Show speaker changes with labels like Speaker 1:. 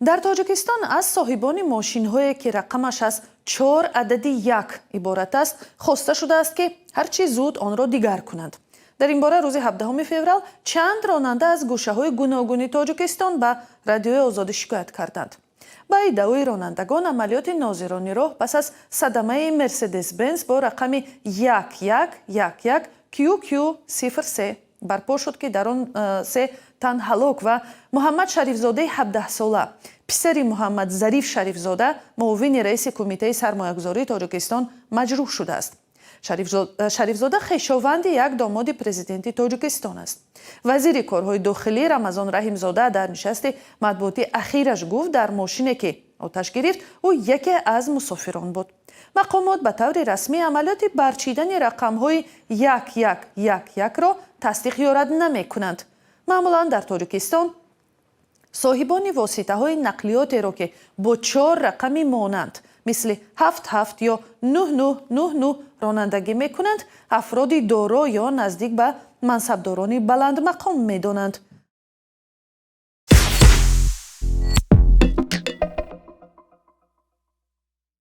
Speaker 1: дар Тоҷикистон аз соҳибони мошинҳое ки рақамаш аз 4 адади 1 иборат аст, хоста шудааст ки ҳарчи зуд онро дигар кунанд. дар ин бора рӯзи 17 феврал чанд ронанда аз гӯшаҳои гуногуни Тоҷикистон ба Радиои Озодӣ шикоят карданд. ба иддаои ронандагон амалиёти нозирони роҳ пас аз садамаи Мерседес Бенс бо рақами 1111 QQ03 барпо шуд ки дар он 3 тан ҳалок ва Муҳаммад Шарифзодаи 17 сола, писари Муҳаммадзариф Шарифзода, муовини раиси кумитаи сармоягузории Тоҷикистон маҷрӯҳ шудааст. Шарифзода хешованди як домоди президенти Тоҷикистон аст. вазири корҳои дохилӣ Рамазон Раҳимзода дар нишасти матбуотӣ ахираш гуфт дар мошине ки оташ гирифт ӯ яке аз мусофирон буд. мақомот ба таври расмӣ амалиёти барчидани рақамҳои 1111-ро тасдиқ ё рад намекунанд. маъмулан дар Тоҷикистон соҳибони воситаҳои нақлиётеро ки бо 4 рақами монанд мисли 77 ё 9999 ронандагӣ мекунанд, афроди доро ё наздик ба мансабдорони баландмақом медонанд.